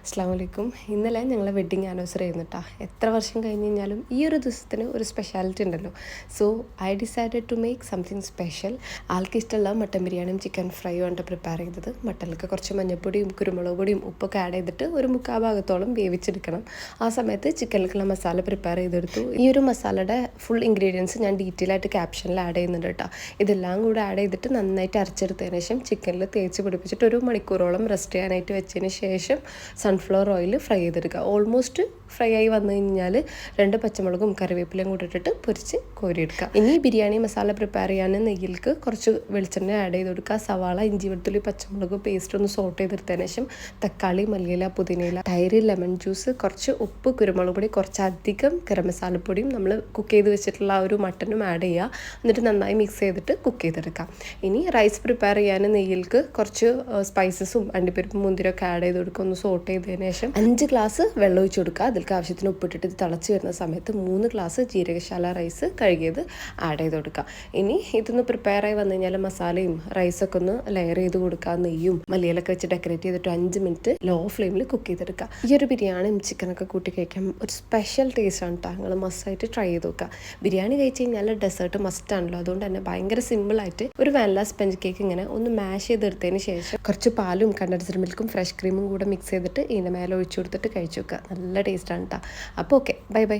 അസ്സലാമു അലൈക്കും. ഇന്നലെ ഞങ്ങളെ വെഡ്ഡിങ് ആനിവേഴ്സറി ആയിരുന്നു കേട്ടോ. എത്ര വർഷം കഴിഞ്ഞ് കഴിഞ്ഞാലും ഈ ഒരു ദിവസത്തിന് ഒരു സ്പെഷ്യാലിറ്റി ഉണ്ടല്ലോ. So I decided to make something special. ആൾക്ക് ഇഷ്ടമുള്ള മട്ടൻ ബിരിയാണിയും ചിക്കൻ ഫ്രൈയും ആണ് പ്രിപ്പയർ ചെയ്തത്. മട്ടനിലേക്ക് കുറച്ച് മഞ്ഞൾപ്പൊടിയും കുരുമുളക് പൊടിയും ഉപ്പൊക്കെ ആഡ് ചെയ്തിട്ട് ഒരു 3/4 ഭാഗത്തോളം വേവിച്ചെടുക്കണം. ആ സമയത്ത് ചിക്കനിലേക്കുള്ള മസാല പ്രിപ്പയർ ചെയ്തെടുത്തു. ഈ ഒരു മസാലയുടെ ഫുൾ ഇൻഗ്രീഡിയൻസ് ഞാൻ ഡീറ്റെയിൽ ആയിട്ട് ക്യാപ്ഷനിൽ ആഡ് ചെയ്യുന്നുണ്ട് കേട്ടോ. ഇതെല്ലാം കൂടെ ആഡ് ചെയ്തിട്ട് നന്നായിട്ട് അരച്ചെടുത്തതിന് ശേഷം ചിക്കനിൽ തേച്ച് പിടിപ്പിച്ചിട്ട് 1 മണിക്കൂറോളം റെസ്റ്റ് ചെയ്യാനായിട്ട് വെച്ചതിന് ശേഷം സൺഫ്ലവർ ഓയിൽ ഫ്രൈ ചെയ്തെടുക്കുക. ഓൾമോസ്റ്റ് ഫ്രൈ ആയി വന്നു കഴിഞ്ഞാൽ 2 പച്ചമുളകും കറിവേപ്പിലയും കൂടി ഇട്ടിട്ട് പൊരിച്ച് കോരിയെടുക്കുക. ഇനി ബിരിയാണി മസാല പ്രിപ്പയർ ചെയ്യാൻ നെയ്യിലേക്ക് കുറച്ച് വെളിച്ചെണ്ണ ആഡ് ചെയ്ത് കൊടുക്കുക. സവാള, ഇഞ്ചി, വെളുത്തുള്ളി, പച്ചമുളക് പേസ്റ്റ് ഒന്ന് സോട്ട് ചെയ്തെടുത്തതിന് ശേഷം തക്കാളി, മല്ലിയില, പുതിനയില, തൈര്, ലെമൺ ജ്യൂസ്, കുറച്ച് ഉപ്പ്, കുരുമുളക് പൊടി, കുറച്ചധികം ഗരം മസാലപ്പൊടിയും നമ്മൾ കുക്ക് ചെയ്ത് വെച്ചിട്ടുള്ള ആ ഒരു മട്ടനും ആഡ് ചെയ്യുക. എന്നിട്ട് നന്നായി മിക്സ് ചെയ്തിട്ട് കുക്ക് ചെയ്തെടുക്കാം. ഇനി റൈസ് പ്രിപ്പയർ ചെയ്യാൻ നെയ്യിലേക്ക് കുറച്ച് സ്പൈസസും അണ്ടിപ്പരിപ്പും മുന്തിരിയൊക്കെ ആഡ് ചെയ്ത് കൊടുക്കുക. ഒന്ന് സോട്ട് ചെയ്തതിന് ശേഷം 5 ഗ്ലാസ് വെള്ളം ഒഴിച്ച് കൊടുക്കുക. അതിലേക്ക് ആവശ്യത്തിന് ഉപ്പിട്ടിട്ട് ഇത് തിളച്ച് വരുന്ന സമയത്ത് 3 ഗ്ലാസ് ജീരകശാല റൈസ് കഴുകിയത് ആഡ് ചെയ്ത് കൊടുക്കുക. ഇനി ഇതൊന്ന് പ്രിപ്പയർ ആയി വന്നു കഴിഞ്ഞാൽ മസാലയും റൈസൊക്കെ ഒന്ന് ലെയർ ചെയ്ത് കൊടുക്കുക. നെയ്യും മല്ലിയിലൊക്കെ വെച്ച് ഡെക്കറേറ്റ് ചെയ്തിട്ട് 5 മിനിറ്റ് ലോ ഫ്ലെയിമിൽ കുക്ക് ചെയ്തെടുക്കുക. ഈ ഒരു ബിരിയാണിയും ചിക്കനൊക്കെ കൂട്ടി കഴിക്കാൻ ഒരു സ്പെഷ്യൽ ടേസ്റ്റ് ആണ് കേട്ടോ. നിങ്ങൾ മസ്റ്റായിട്ട് ട്രൈ ചെയ്ത് നോക്കുക. ബിരിയാണി കഴിച്ച് കഴിഞ്ഞാൽ ഡെസേർട്ട് മസ്റ്റാണല്ലോ. അതുകൊണ്ട് തന്നെ ഭയങ്കര സിമ്പിളായിട്ട് ഒരു വാനില സ്പഞ്ച് കേക്ക് ഇങ്ങനെ ഒന്ന് മാഷ് ചെയ്തെടുത്തതിന് ശേഷം കുറച്ച് പാലും കണ്ടൻസ്ഡ് മിൽക്കും ഫ്രഷ് ക്രീമും കൂടെ മിക്സ് ചെയ്തിട്ട് ഇതിൻ്റെ മേലെ ഒഴിച്ചു കൊടുത്തിട്ട് കഴിച്ചു വെക്കുക. നല്ല ടേസ്റ്റാണ് കേട്ടോ. അപ്പോൾ ഓക്കെ, ബൈ ബൈ.